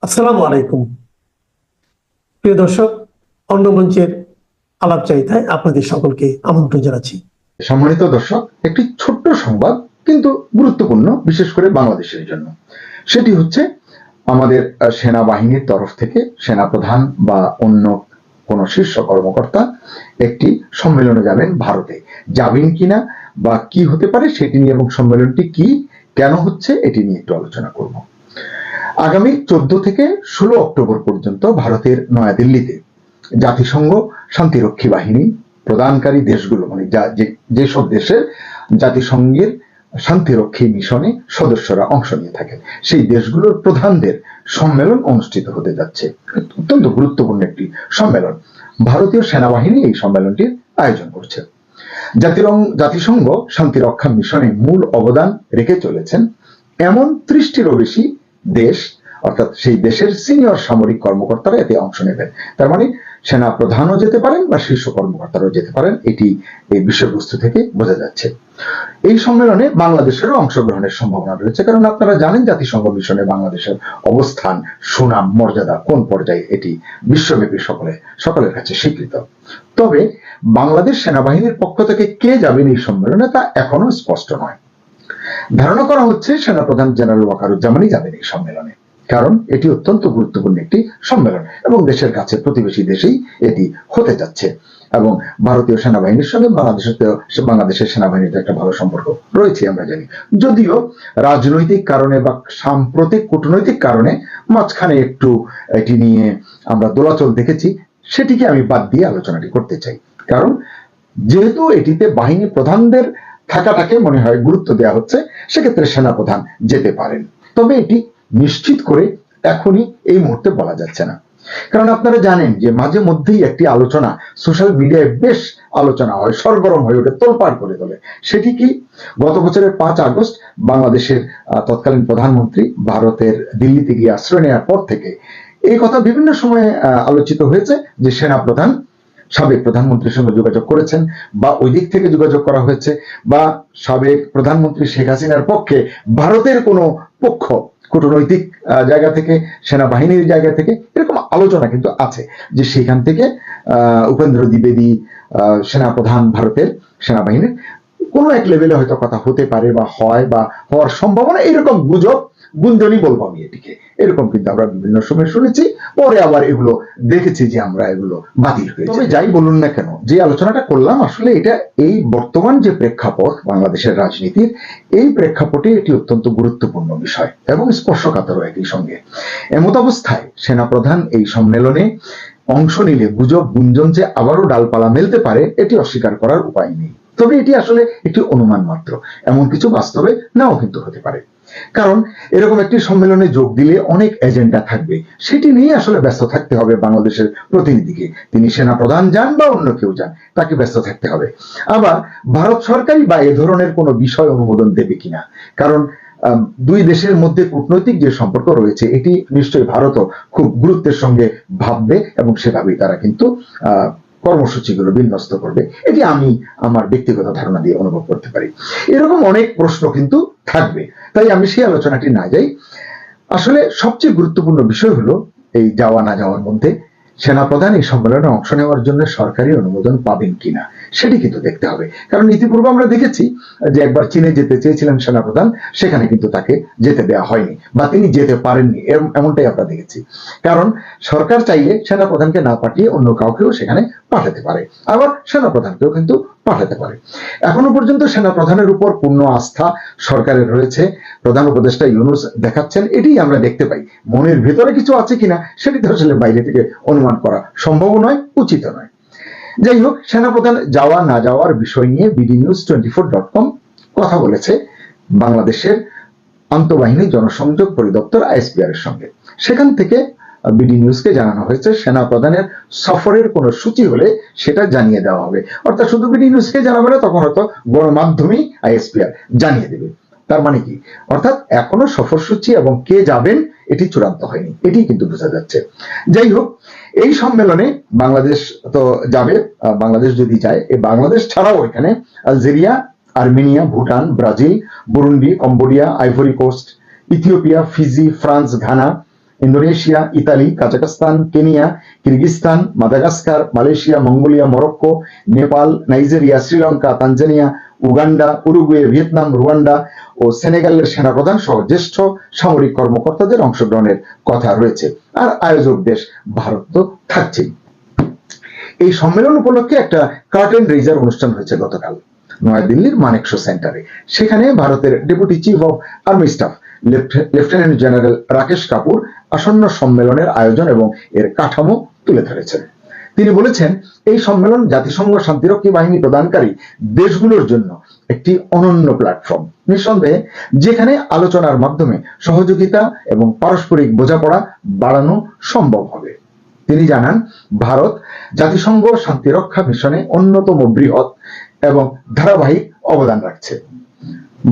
আসসালামু আলাইকুম। প্রিয় দর্শক, অন্নমঞ্চের আলাপচারিতায় আপনাদের সকলকে আমন্ত্রণ জানাচ্ছি। সম্মানিত দর্শক, একটি ছোট্ট সংবাদ কিন্তু গুরুত্বপূর্ণ, বিশেষ করে বাংলাদেশের জন্য। সেটি হচ্ছে আমাদের সেনাবাহিনীর তরফ থেকে সেনাপ্রধান বা অন্য কোন শীর্ষ কর্মকর্তা একটি সম্মেলনে যাবেন ভারতে। যাবেন কিনা বা কি হতে পারে সেটি নিয়ে এবং সম্মেলনটি কি, কেন হচ্ছে, এটি নিয়ে একটু আলোচনা করব। আগামী 14 থেকে 16 অক্টোবর পর্যন্ত ভারতের নয়াদিল্লিতে জাতিসংঘ শান্তিরক্ষী বাহিনী প্রদানকারী দেশগুলো, মানে যেসব দেশের জাতিসংঘের শান্তিরক্ষী মিশনে সদস্যরা অংশ নিয়ে থাকেন, সেই দেশগুলোর প্রধানদের সম্মেলন অনুষ্ঠিত হতে যাচ্ছে। অত্যন্ত গুরুত্বপূর্ণ একটি সম্মেলন। ভারতীয় সেনাবাহিনী এই সম্মেলনটির আয়োজন করছে। জাতিসংঘ শান্তিরক্ষা মিশনে মূল অবদান রেখে চলেছেন এমন 30টিরও বেশি দেশ, অর্থাৎ সেই দেশের সিনিয়র সামরিক কর্মকর্তারা এতে অংশ নেবেন। তার মানে সেনা প্রধানও যেতে পারেন বা শীর্ষ কর্মকর্তারাও যেতে পারেন, এটি এই বিষয়বস্তু থেকে বোঝা যাচ্ছে। এই সম্মেলনে বাংলাদেশেরও অংশগ্রহণের সম্ভাবনা রয়েছে, কারণ আপনারা জানেন জাতিসংঘ মিশনে বাংলাদেশের অবস্থান, সুনাম, মর্যাদা কোন পর্যায়ে, এটি বিশ্বব্যাপী সকলের কাছে স্বীকৃত। তবে বাংলাদেশ সেনাবাহিনীর পক্ষ থেকে কে যাবেন এই সম্মেলনে তা এখনো স্পষ্ট নয়। ধারণা করা হচ্ছে সেনাপ্রধান জেনারেল ওয়াকারুজ্জামানই যাবেন এই সম্মেলনে, কারণ এটি অত্যন্ত গুরুত্বপূর্ণ একটি সম্মেলন এবং দেশের কাছে প্রতিবেশী দেশেই এটি হতে যাচ্ছে। এবং ভারতীয় সেনাবাহিনীর সঙ্গে বাংলাদেশের সেনাবাহিনীর একটা ভালো সম্পর্ক রয়েছে আমরা জানি, যদিও রাজনৈতিক কারণে বা সাম্প্রতিক কূটনৈতিক কারণে মাঝখানে একটু এটি নিয়ে আমরা দোলাচল দেখেছি। সেটিকে আমি বাদ দিয়ে আলোচনাটি করতে চাই, কারণ যেহেতু এটিতে বাহিনী প্রধানদের থাকাটাকে মনে হয় গুরুত্ব দেওয়া হচ্ছে, সেক্ষেত্রে সেনাপ্রধান যেতে পারেন। তবে এটি নিশ্চিত করে এখনই এই মুহূর্তে বলা যাচ্ছে না, কারণ আপনারা জানেন যে মাঝে মধ্যেই একটি আলোচনা সোশ্যাল মিডিয়ায় বেশ আলোচনা হয়, সরগরম হয়ে ওঠে, তোলপাড় করে তোলে। সেটি কি, গত বছরের 5 আগস্ট বাংলাদেশের তৎকালীন প্রধানমন্ত্রী ভারতের দিল্লিতে গিয়ে আশ্রয় নেওয়ার পর থেকে এই কথা বিভিন্ন সময়ে আলোচিত হয়েছে যে সেনাপ্রধান সাবেক প্রধানমন্ত্রীর সঙ্গে যোগাযোগ করেছেন বা ওই দিক থেকে যোগাযোগ করা হয়েছে, বা সাবেক প্রধানমন্ত্রী শেখ হাসিনার পক্ষে ভারতের কোনো পক্ষ কূটনৈতিক জায়গা থেকে, সেনাবাহিনীর জায়গা থেকে এরকম আলোচনা কিন্তু আছে যে সেখান থেকে উপেন্দ্র দ্বিবেদী সেনাপ্রধান ভারতের সেনাবাহিনীর কোনো এক লেভেলে হয়তো কথা হতে পারে বা হয় বা হওয়ার সম্ভাবনা, এরকম গুঞ্জনই বলবো আমি এটিকে। এরকম কিন্তু আমরা বিভিন্ন সময় শুনেছি, পরে আবার এগুলো দেখেছি যে আমরা এগুলো বাতিল হয়েছে। তবে যাই বলুন না কেন, যে আলোচনাটা করলাম আসলে এটা এই বর্তমান যে প্রেক্ষাপট বাংলাদেশের রাজনীতির, এই প্রেক্ষাপটে এটি অত্যন্ত গুরুত্বপূর্ণ বিষয় এবং স্পর্শকাতর একই সঙ্গে। এমত অবস্থায় সেনাপ্রধান এই সম্মেলনে অংশ নিলে গুজব গুঞ্জন যে আবারও ডালপালা মেলতে পারে, এটি অস্বীকার করার উপায় নেই। তবে এটি আসলে একটি অনুমান মাত্র, এমন কিছু বাস্তবে নাও কিন্তু হতে পারে। কারণ এরকম একটি সম্মেলনে যোগ দিলে অনেক এজেন্ডা থাকবে, সেটি নিয়ে আসলে ব্যস্ত থাকতে হবে বাংলাদেশের প্রতিনিধিকে। তিনি সেনাপ্রধান যান বা অন্য কেউ যান, তাকে ব্যস্ত থাকতে হবে। আবার ভারত সরকারই বা এ ধরনের কোনো বিষয় অনুমোদন দেবে কিনা, কারণ দুই দেশের মধ্যে কূটনৈতিক যে সম্পর্ক রয়েছে এটি নিশ্চয়ই ভারতও খুব গুরুত্বের সঙ্গে ভাববে এবং সেভাবেই তারা কিন্তু কর্মসূচিগুলো বিন্যস্ত করবে। এটি আমি আমার ব্যক্তিগত ধারণা দিয়ে অনুভব করতে পারি। এরকম অনেক প্রশ্ন কিন্তু থাকবে, তাই আমি সেই আলোচনাটি না যাই। আসলে সবচেয়ে গুরুত্বপূর্ণ বিষয় হলো এই যাওয়া না যাওয়ার মধ্যে সেনাপ্রধান এই সম্মেলনে অংশ নেওয়ার জন্য সরকারি অনুমোদন পাবেন কিনা সেটি কিন্তু দেখতে হবে। কারণ ইতিপূর্বে আমরা দেখেছি যে একবার চীনে যেতে চেয়েছিলেন সেনাপ্রধান, সেখানে কিন্তু তাকে যেতে দেওয়া হয়নি বা তিনি যেতে পারেননি, এমনটাই আমরা দেখেছি। কারণ সরকার চাইলে সেনাপ্রধানকে না পাঠিয়ে অন্য কাউকেও সেখানে পাঠাতে পারে, আবার সেনাপ্রধানকেও কিন্তু পাঠাতে পারে। এখনো পর্যন্ত সেনাপ্রধানের উপর পূর্ণ আস্থা সরকারের রয়েছে, প্রধান উপদেষ্টা ইউনূস দেখাচ্ছেন, এটি আমরা দেখতে পাই। মনের ভেতরে কিছু আছে কিনা সেটি তো আসলে বাইরে থেকে অনুমান করা সম্ভব নয়, উচিত নয়। যাই হোক, সেনাপ্রধান যাওয়া না যাওয়ার বিষয় নিয়ে bdnews24.com কথা বলেছে বাংলাদেশের আন্তঃবাহিনী জনসংযোগ পরিদপ্তর ISPR এর সঙ্গে। সেখান থেকে বিডি নিউজকে জানানো হয়েছে সেনাপ্রধানের সফরের কোনো সূচি হলে সেটা জানিয়ে দেওয়া হবে। অর্থাৎ শুধু বিডি নিউজকে জানাবে না, তখন হয়তো গণমাধ্যমেই ISPR জানিয়ে দেবে। তার মানে কি, অর্থাৎ এখনো সফরসূচি এবং কে যাবেন এটি চূড়ান্ত হয়নি, এটি কিন্তু বোঝা যাচ্ছে। যাই হোক, এই সম্মেলনে বাংলাদেশ তো যাবে। বাংলাদেশ যদি যায়, এই বাংলাদেশ ছাড়াও এখানে Algeria, Armenia, Bhutan, Brazil, Burundi, Cambodia, Ivory Coast, Ethiopia, Fiji, France, Ghana, Indonesia, Italy, Kazakhstan, Kenya, Kyrgyzstan, Madagascar, Malaysia, Mongolia, Morocco, Nepal, Nigeria, Sri Lanka, Tanzania, Uganda, Uruguay, Vietnam, Rwanda ও সেনেগালের সেনাপ্রধান সহ জ্যেষ্ঠ সামরিক কর্মকর্তাদের অংশগ্রহণের কথা রয়েছে। আর আয়োজক দেশ ভারত তো থাকছেই। এই সম্মেলন উপলক্ষে একটা কার্টেন রেজার অনুষ্ঠান হয়েছে গতকাল নয়াদিল্লির মানেকশো সেন্টারে। সেখানে ভারতের deputy chief of army staff lieutenant general Rakesh Kapoor আসন্ন সম্মেলনের আয়োজন এবং এর কাঠামো তুলে ধরেছেন। তিনি বলেছেন, এই সম্মেলন জাতিসংঘ শান্তিরক্ষী বাহিনী প্রদানকারী দেশগুলোর জন্য একটি অনন্য প্ল্যাটফর্ম, নিঃসন্দেহে, যেখানে আলোচনার মাধ্যমে সহযোগিতা এবং পারস্পরিক বোঝাপড়া বাড়ানো সম্ভব হবে। তিনি জানান, ভারত জাতিসংঘ শান্তিরক্ষা মিশনে অন্যতম বৃহৎ এবং ধারাবাহিক অবদান রাখছে।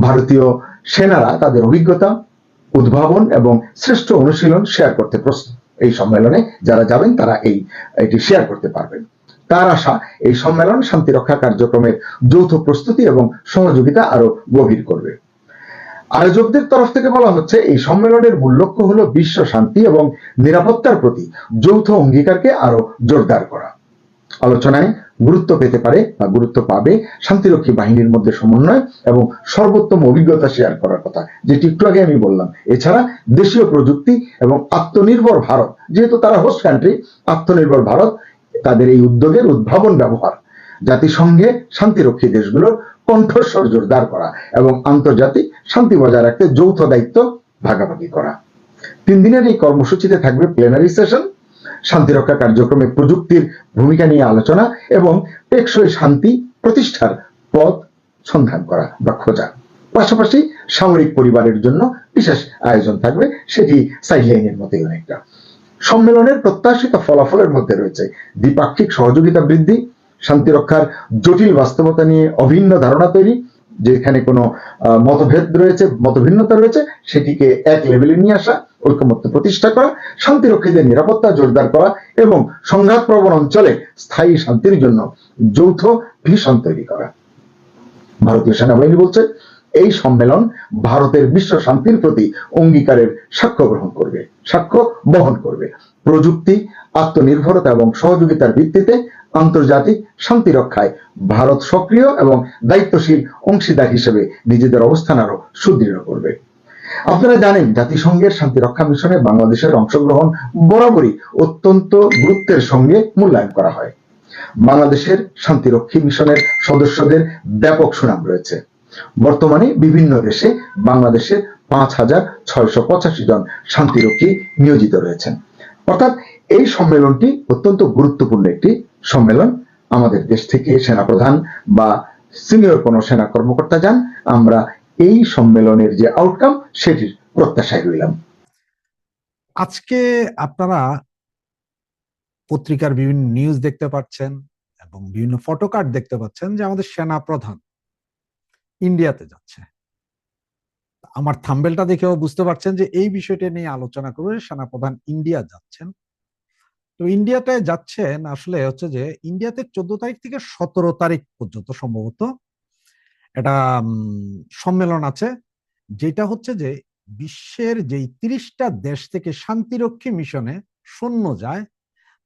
ভারতীয় সেনারা তাদের অভিজ্ঞতা, উদ্ভাবন এবং শ্রেষ্ঠ অনুশীলন শেয়ার করতে প্রস্তুত। এই সম্মেলনে যারা যাবেন তারা এটি শেয়ার করতে পারবেন। তার আশা, এই সম্মেলন শান্তিরক্ষা কার্যক্রমের যৌথ প্রস্তুতি এবং সহযোগিতা আরো গভীর করবে। আয়োজকদের তরফ থেকে বলা হচ্ছে, এই সম্মেলনের মূল লক্ষ্য হলো বিশ্ব শান্তি এবং নিরাপত্তার প্রতি যৌথ অঙ্গীকারকে আরো জোরদার করা। আলোচনায় গুরুত্ব পেতে পারে বা গুরুত্ব পাবে শান্তিরক্ষী বাহিনীর মধ্যে সমন্বয় এবং সর্বোত্তম অভিজ্ঞতা শেয়ার করার কথা, যেটি একটু আগে আমি বললাম। এছাড়া দেশীয় প্রযুক্তি এবং আত্মনির্ভর ভারত, যেহেতু তারা হোস্ট কান্ট্রি, আত্মনির্ভর ভারত তাদের এই উদ্যোগের উদ্ভাবন ব্যবহার, জাতিসংঘে শান্তিরক্ষী দেশগুলোর কণ্ঠস্বর জোরদার করা এবং আন্তর্জাতিক শান্তি বজায় রাখতে যৌথ দায়িত্ব ভাগাভাগি করা। 3 দিনের এই কর্মসূচিতে থাকবে প্লেনারি সেশন, শান্তিরক্ষা কার্যক্রমে প্রযুক্তির ভূমিকা নিয়ে আলোচনা এবং টেকসই শান্তি প্রতিষ্ঠার পথ সন্ধান করা বা খোঁজা। পাশাপাশি সামরিক পরিবারের জন্য বিশেষ আয়োজন থাকবে, সেটি সাইডলাইনের মতোই অনেকটা। সম্মেলনের প্রত্যাশিত ফলাফলের মধ্যে রয়েছে দ্বিপাক্ষিক সহযোগিতা বৃদ্ধি, শান্তিরক্ষার জটিল বাস্তবতা নিয়ে অভিন্ন ধারণা তৈরি, যেখানে কোনো মতভিন্নতা রয়েছে সেটিকে এক লেভেলে নিয়ে আসা, ঐকমত্য প্রতিষ্ঠা করা, শান্তিরক্ষীদের নিরাপত্তা জোরদার করা এবং সংঘাতপ্রবণ অঞ্চলে স্থায়ী শান্তির জন্য যৌথ ভিশন তৈরি করা। ভারতীয় সেনাবাহিনী বলছে, এই সম্মেলন ভারতের বিশ্ব শান্তির প্রতি অঙ্গীকারের সাক্ষ্য বহন করবে। প্রযুক্তি, আত্মনির্ভরতা এবং সহযোগিতার ভিত্তিতে আন্তর্জাতিক শান্তি রক্ষায় ভারত সক্রিয় এবং দায়িত্বশীল অংশীদার হিসেবে নিজেদের অবস্থান আরো সুদৃঢ় করবে। আপনারা জানেন, জাতিসংঘের শান্তিরক্ষা মিশনে বাংলাদেশের অংশগ্রহণ বরাবরই অত্যন্ত গুরুত্বের সঙ্গে মূল্যায়ন করা হয়। বাংলাদেশের শান্তিরক্ষী মিশনের সদস্যদের ব্যাপক সুনাম রয়েছে। বর্তমানে বিভিন্ন দেশে বাংলাদেশের 5,685 জন শান্তিরক্ষী নিয়োজিত রয়েছেন। অর্থাৎ এই সম্মেলনটি অত্যন্ত গুরুত্বপূর্ণ একটি সম্মেলন। আমাদের দেশ থেকে সেনাপ্রধান বা সিনিয়র কোনো সেনা কর্মকর্তা যান, আমরা এই সম্মেলনের যে আউটকাম সেটির প্রত্যাশায় রইলাম। আজকে আপনারা পত্রিকার বিভিন্ন নিউজ দেখতে পাচ্ছেন এবং বিভিন্ন ফটোকার্ড দেখতে পাচ্ছেন যে আমাদের সেনা প্রধান ইন্ডিয়াতে যাচ্ছে। আমার থাম্বেলটা দেখেও বুঝতে পারছেন যে এই বিষয়টা নিয়ে আলোচনা করে সেনা প্রধান ইন্ডিয়া যাচ্ছেন। তো ইন্ডিয়াতে যাচ্ছেন আসলে হচ্ছে যে ইন্ডিয়াতে 14 তারিখ থেকে 17 তারিখ পর্যন্ত সম্ভবত এটা সম্মেলন আছে, যেটা হচ্ছে যে বিশ্বের যেই 30টা দেশ থেকে শান্তিরক্ষী মিশনে সৈন্য যায়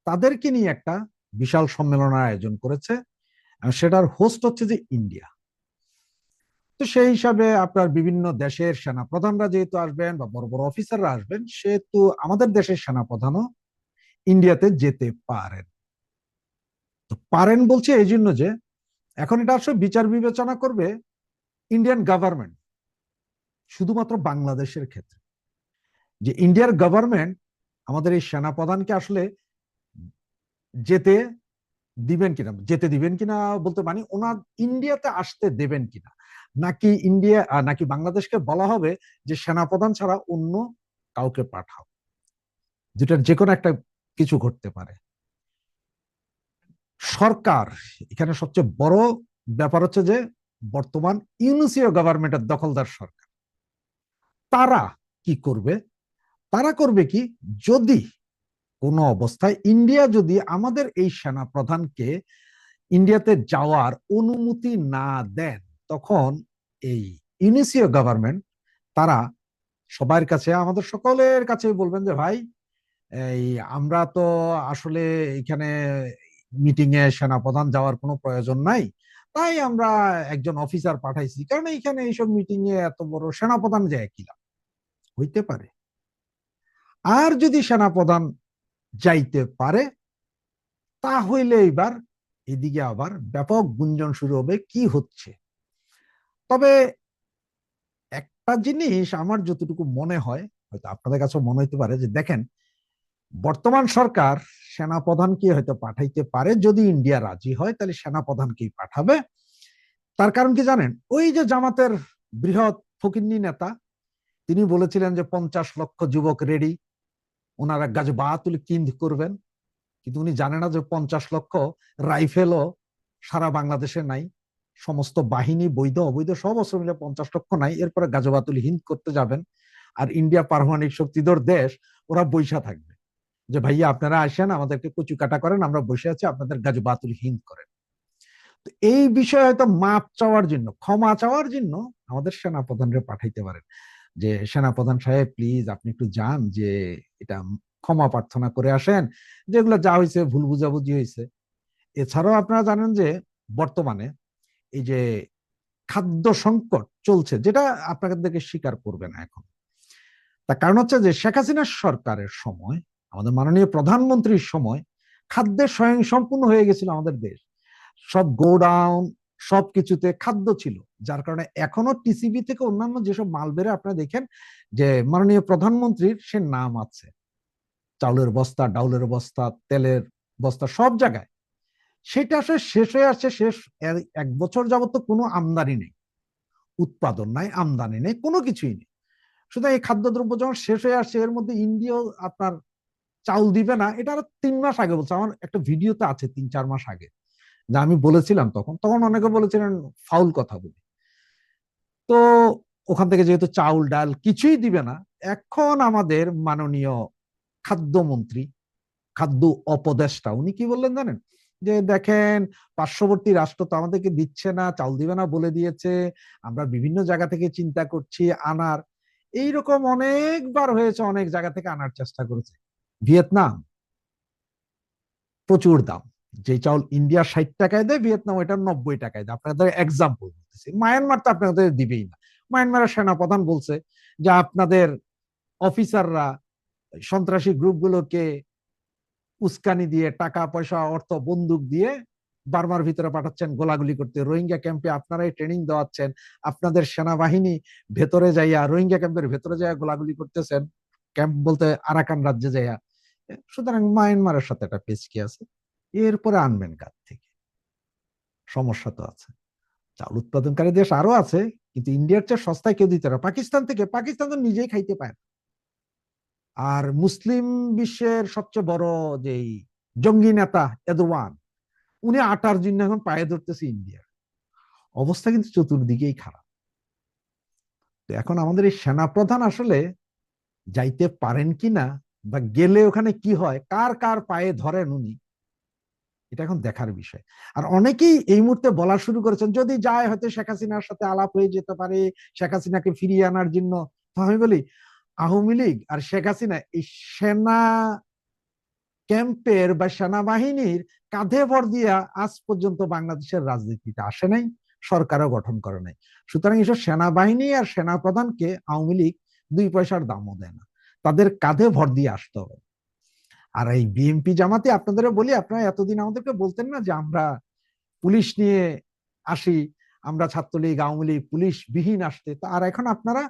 তাদেরকে নিয়ে একটা বিশাল সম্মেলনের আয়োজন করেছে। সেটার হোস্ট হচ্ছে যে ইন্ডিয়া। তো সেই হিসাবে আপনার বিভিন্ন দেশের সেনা প্রধানরা যেহেতু আসবেন বা বড় বড় অফিসাররা আসবেন, সেহেতু আমাদের দেশের সেনা প্রধানও ইন্ডিয়াতে যেতে পারেন। তো পারেন বলছে এই জন্য যে এখন এটা আসলে বিচার বিবেচনা করবে ইন্ডিয়ান গভর্নমেন্ট, শুধুমাত্র বাংলাদেশের ক্ষেত্রে, যে ইন্ডিয়ার গভর্নমেন্ট আমাদের এই সেনা প্রধানকে আসলে যেতে দিবেন কিনা বলতে, মানে ওনার ইন্ডিয়াতে আসতে দেবেন কিনা, নাকি বাংলাদেশকে বলা হবে যে সেনাপ্রধান ছাড়া অন্য কাউকে পাঠাও। যেটার যে কোনো একটা কিছু ঘটতে পারে। সরকার এখানে সবচেয়ে বড় ব্যাপার হচ্ছে যে বর্তমান ইউনিসীয় গভর্নমেন্টের দখলদার সরকার, তারা কি করবে? তারা করবে কি, যদি কোনো অবস্থায় ইন্ডিয়া যদি আমাদের এই সেনা প্রধানকে ইন্ডিয়াতে যাওয়ার অনুমতি না দেন, তখন এই ইউনিসীয় গভর্নমেন্ট তারা সবার কাছে, আমাদের সকলের কাছে বলবেন যে ভাই এই আমরা তো আসলে এখানে মিটিং এ সেনাপ্রধান যাওয়ার কোনো প্রয়োজন নাই, তাই আমরা একজন অফিসার পাঠাইছি, কারণ এইখানে এইসব মিটিং এ এত বড় সেনাপ্রধান যায় কি লাভ? হইতে পারে। আর যদি সেনাপ্রধান যাইতে পারে, তাহলে এবার এদিকে আবার ব্যাপক গুঞ্জন শুরু হবে কি হচ্ছে। তবে একটা জিনিস আমার যতটুকু মনে হয়, হয়তো আপনাদের কাছে মনে হতে পারে, যে দেখেন বর্তমান সরকার সেনাপ্রধানকে হয়তো পাঠাইতে পারে, যদি ইন্ডিয়া রাজি হয় তাহলে সেনাপ্রধানকেই পাঠাবে। তার কারণ কি জানেন? ওই যে জামাতের বৃহৎ ফকিন্নি নেতা, তিনি বলেছিলেন যে 50 লক্ষ যুবক রেডি, ওনারা গাজবাতুল কিন্দ করবেন। কিন্তু উনি জানে না যে 50 লক্ষ রাইফেলও সারা বাংলাদেশে নাই। সমস্ত বাহিনী বৈধ অবৈধ সব অস্ত্র মিলে 50 লক্ষ নাই। এরপরে গাজবাতুল হিন্দ করতে যাবেন, আর ইন্ডিয়া পারমাণবিক শক্তিধর দেশ, ওরা বৈশা থাকবে যে ভাইয়া আপনারা আসেন, আমাদেরকে কচু কাটা করেন, আমরা বসে আছি, আপনাদের গাজবাতুল হিন্দ করেন। তো এই বিষয়ে হয়তো মাপ চাওয়ার জন্য, ক্ষমা চাওয়ার জন্য আমাদের সেনাপ্রধানকে পাঠাইতে পারেন, যে সেনাপ্রধান সাহেব প্লিজ আপনি একটু যান, যে এটা ক্ষমা প্রার্থনা করে আসেন, যেগুলো যা হয়েছে ভুল বুঝাবুঝি হয়েছে। এছাড়াও আপনারা জানেন যে বর্তমানে এই যে খাদ্য সংকট চলছে, যেটা আপনাদেরকে স্বীকার করবে না এখন। তার কারণ হচ্ছে যে শেখ হাসিনার সরকারের সময়, আমাদের মাননীয় প্রধানমন্ত্রীর সময় খাদ্যে স্বয়ংসম্পূর্ণ হয়ে গেছিল আমাদের দেশ। সব গোডাউন, সবকিছুতে খাদ্য ছিল, যার কারণে এখনো টিসিবি থেকে অন্যান্য যেসব মাল বেরোয় আপনারা দেখেন যে মাননীয় প্রধানমন্ত্রীর সে নাম আছে, চাউলের বস্তা, ডাউলের বস্তা, তেলের বস্তা, সব জায়গায়। সেটা আসলে শেষ হয়ে আসছে। শেষ 1 বছর যাবত তো কোনো আমদানি নেই, উৎপাদন নাই, আমদানি নেই, কোনো কিছুই নেই। সুতরাং এই খাদ্যদ্রব্য যখন শেষ হয়ে আসছে, এর মধ্যে ইন্ডিয়াও আপনার চাউল দিবে না, এটা আরো 3 মাস আগে বলছে। আমার একটা ভিডিওতে আছে 3-4 মাস আগে, যা আমি বলেছিলাম তখন। তখন অনেকে বলেছিলেন ফাউল কথা বলি। তো ওখান থেকে যেহেতু চাউল ডাল কিছুই দিবে না, এখন আমাদের মাননীয় খাদ্যমন্ত্রী, খাদ্য উপদেষ্টা, উনি কি বললেন জানেন? যে দেখেন, পার্শ্ববর্তী রাষ্ট্র তো আমাদেরকে দিচ্ছে না, চাউল দিবে না বলে দিয়েছে, আমরা বিভিন্ন জায়গা থেকে চিন্তা করছি আনার। এইরকম অনেকবার হয়েছে, অনেক জায়গা থেকে আনার চেষ্টা করেছে। ভিয়েতনাম প্রচুর দাম, যে চাউল ইন্ডিয়া 60 টাকায় দেয়, ভিয়েতনাম ওইটা 90 টাকায় দেয়। আপনাদের এক্সাম্পল বলতেছি। মায়ানমার তো আপনাদের দিবেই না। মায়ানমারের সেনাপ্রধান বলছে যে আপনাদের অফিসাররা সন্ত্রাসী গ্রুপগুলোকে উস্কানি দিয়ে, টাকা পয়সা, অর্থ, বন্দুক দিয়ে বার্মার ভিতরে পাঠাচ্ছেন গোলাগুলি করতে। রোহিঙ্গা ক্যাম্পে আপনারাই ট্রেনিং দেওয়াচ্ছেন, আপনাদের সেনাবাহিনী ভেতরে যাইয়া, রোহিঙ্গা ক্যাম্পের ভেতরে যাইয়া গোলাগুলি করতেছেন, ক্যাম্প বলতে আরাকান রাজ্যে যাইয়া। সুতরাং মায়ানমারের সাথে একটা পেচকি আছে। এরপরে আনবেন কার থেকে? সমস্যা তো আছে। চাউল উৎপাদনকারী দেশ আরো আছে, কিন্তু ইন্ডিয়ার চেয়ে সস্তায় কেউ দিতে পারে। পাকিস্তান থেকে, পাকিস্তান তো নিজেই খাইতে পায় না। আর মুসলিম বিশ্বের সবচেয়ে বড় যেই জঙ্গি নেতা এরদোয়ান, উনি আটার জন্য এখন পায়ে ধরতেছে ইন্ডিয়ার। অবস্থা কিন্তু চতুর্দিকেই খারাপ। তো এখন আমাদের এই সেনাপ্রধান আসলে যাইতে পারেন কিনা, বা গেলে ওখানে কি হয়, কার কার পায়ে ধরেন উনি, এটা এখন দেখার বিষয়। আর অনেকেই এই মুহূর্তে বলা শুরু করেছেন যদি যায় হয়তো শেখ হাসিনার সাথে আলাপ হয়ে যেতে পারে, শেখ হাসিনাকে ফিরিয়ে আনার জন্য। তো আমি বলি, আওয়ামী লীগ আর শেখ হাসিনা এই সেনা ক্যাম্পের বা সেনাবাহিনীর কাঁধে ভর দিয়া আজ পর্যন্ত বাংলাদেশের রাজনীতিতে আসে নাই, সরকারও গঠন করে নাই। সুতরাং এসব সেনাবাহিনী আর সেনাপ্রধানকে আওয়ামী লীগ 2 পয়সার দামও দেয় না, তাদের কাঁধে ভর দিয়ে আসতে হবে। আর এই বিএনপি জামাতে আপনাদের বলি, আপনারা এতদিন আমাদেরকে বলতেন না যে আমরা পুলিশ নিয়ে আসি, আমরা ছাত্রলীগ আওয়ামী লীগ পুলিশ বিহীন আসতে, তো আর এখন আপনারা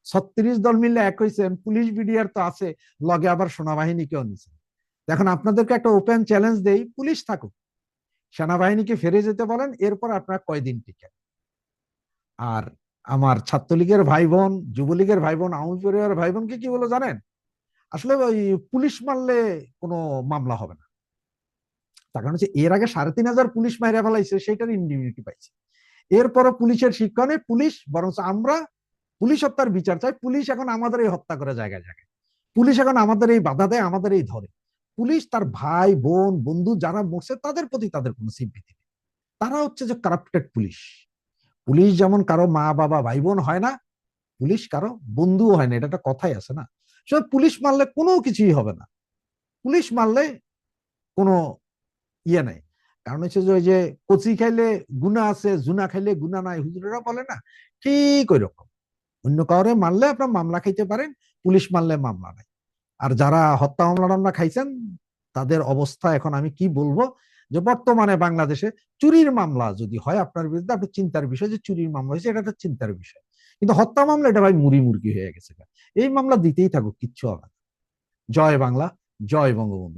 36 দল মিলে এক হয়েছেন, পুলিশ বিডিআর তো আছে, লগে আবার সেনাবাহিনীকেও নিছেন। এখন আপনাদেরকে একটা ওপেন চ্যালেঞ্জ দেই, পুলিশ থাকুক, সেনাবাহিনীকে ফিরে যেতে বলেন, এরপর আপনারা কয়দিন টিকেন। আর আমার ছাত্রলীগের ভাই বোন, যুবলীগের ভাই বোন, আওয়ামী পরিবারের ভাই বোনকে কি বলো জানেন? আসলে ওই পুলিশ মারলে কোনো মামলা হবে না। তার কারণ হচ্ছে এর আগে 3,500 পুলিশ মাইরা ফেলাইছে, সেটার ইন্ডিমিউনিটি পাইছে। এরপরও পুলিশের শিক্ষা নেই, পুলিশ বরঞ্চ আমরা পুলিশ হত্যার বিচার চাই। পুলিশ এখন আমাদের এই হত্যা করে জায়গায় জায়গায়, পুলিশ এখন আমাদের এই বাধা দেয়, আমাদের এই ধরে। পুলিশ তার ভাই বোন বন্ধু যারা মরছে তাদের প্রতি তাদের কোনো সিম্পিতি নেই। তারা হচ্ছে যে কারাপ্টেড পুলিশ। পুলিশ যেমন কারো মা বাবা ভাই বোন হয় না, পুলিশ কারো বন্ধুও হয় না, এটা একটা কথাই আছে না। সব পুলিশ মারলে কোনো কিছুই হবে না। পুলিশ মারলে কোনো ইয়ে নাই। কারণ হচ্ছে যে ওই যে কচি খাইলে গুণা আছে, জুনা খাইলে গুণা নাই, হুজুরেরা বলে না, ঠিক ওই রকম। অন্য কাউরে মারলে আপনার মামলা খাইতে পারেন, পুলিশ মারলে মামলা নাই। আর যারা হত্যা মামলা টামলা খাইছেন তাদের অবস্থা এখন আমি কি বলবো, যে বর্তমানে বাংলাদেশে চুরির মামলা যদি হয় আপনার বিরুদ্ধে, আপনি চিন্তার বিষয় যে চুরির মামলা হয়েছে, এটা একটা চিন্তার বিষয়। কিন্তু হত্যা মামলা এটা ভাই মুড়ি মুরগি হয়ে গেছে। এই মামলা দিতেই থাকুক, কিচ্ছু হবে না। জয় বাংলা, জয় বঙ্গবন্ধু।